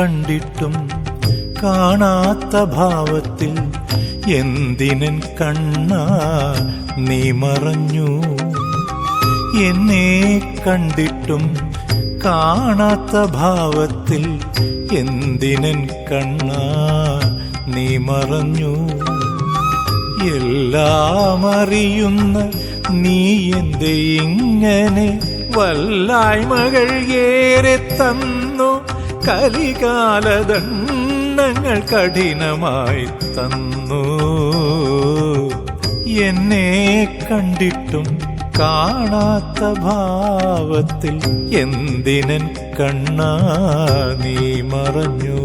കണ്ടിട്ടും കാണാത്ത ഭാവത്തിൽ എന്തിനൻ കണ്ണാ നീ മറഞ്ഞു? എന്നെ കണ്ടിട്ടും കാണാത്ത ഭാവത്തിൽ എന്തിനൻ കണ്ണാ നീ മറഞ്ഞു? എല്ലാം അറിയുന്ന നീ എന്തേ ഇങ്ങനെ വല്ലായ്മകൾ ഏറെ തന്നു? കലികാലദണ്ഡങ്ങൾ കഠിനമായി തന്നു. എന്നെ കണ്ടിട്ടും കാണാത്ത ഭാവത്തിൽ എന്തിനൻ കണ്ണാ നീ മറഞ്ഞു?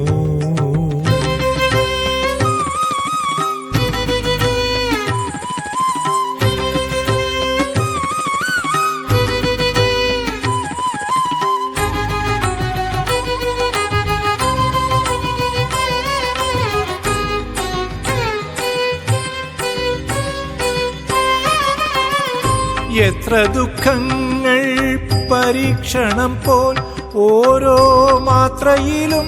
എത്ര ദുഃഖങ്ങൾ പരീക്ഷണം പോൽ ഓരോ മാത്രയിലും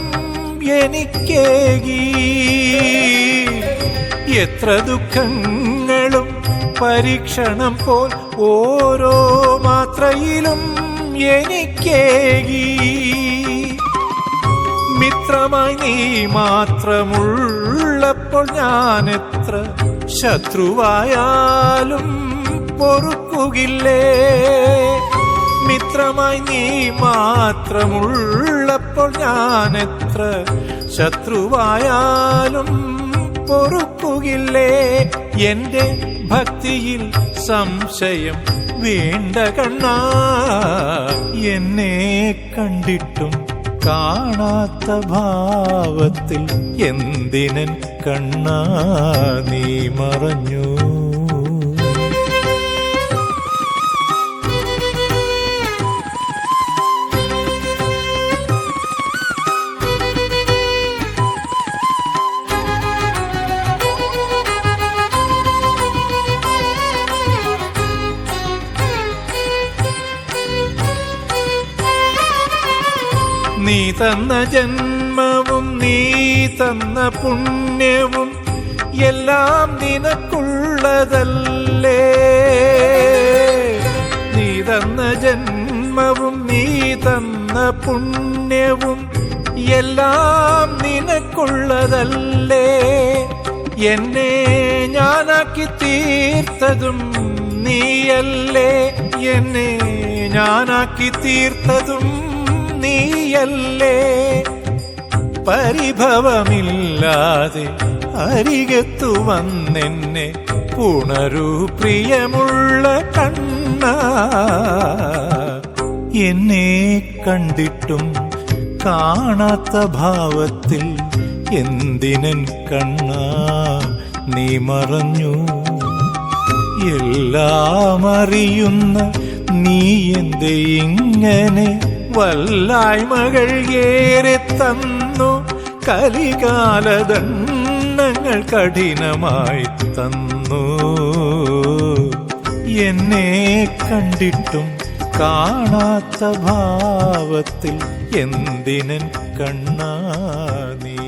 എനിക്കേകി. എത്ര ദുഃഖങ്ങളും പരീക്ഷണം പോൽ ഓരോ മാത്രയിലും എനിക്കേകി. മിത്രമായി നീ മാത്രമുള്ളപ്പോൾ ഞാൻ എത്ര ശത്രുവായാലും പൊറുക്കുകില്ലേ? മിത്രമായി നീ മാത്രമുള്ളപ്പോൾ ഞാൻ എത്ര ശത്രുവായാലും പൊറുക്കുകില്ലേ? എന്റെ ഭക്തിയിൽ സംശയം വേണ്ട കണ്ണാ. എന്നെ കണ്ടിട്ടും കാണാത്ത ഭാവത്തിൽ എന്തിനൻ കണ്ണാ നീ മറഞ്ഞു? നീ തന്ന ജന്മവും നീ തന്ന പുണ്യവും എല്ലാം നിനക്കുള്ളതല്ലേ? നീ തന്ന ജന്മവും നീ തന്ന പുണ്യവും എല്ലാം നിനക്കുള്ളതല്ലേ? എന്നെ ഞാനാക്കി തീർത്തതും നീയല്ലേ? എന്നെ ഞാനാക്കി തീർത്തതും നീയല്ലേ? പരിഭവമില്ലാതെ അരികത്തു വന്നെന്നെ പുണരൂ പ്രിയമുള്ള കണ്ണാ. എന്നെ കണ്ടിട്ടും കാണാത്ത ഭാവത്തിൽ എന്തിനൻ കണ്ണാ നീ മറഞ്ഞു? എല്ലാം അറിയുന്ന നീ എന്തേ ഇങ്ങനെ വല്ലായ്മകൾ ഏറെ തന്നു? കലികാലദണ്ഡങ്ങൾ കഠിനമായി തന്നു. എന്നെ കണ്ടിട്ടും കാണാത്ത ഭാവത്തിൽ എന്തിനൻ കണ്ണാ നീ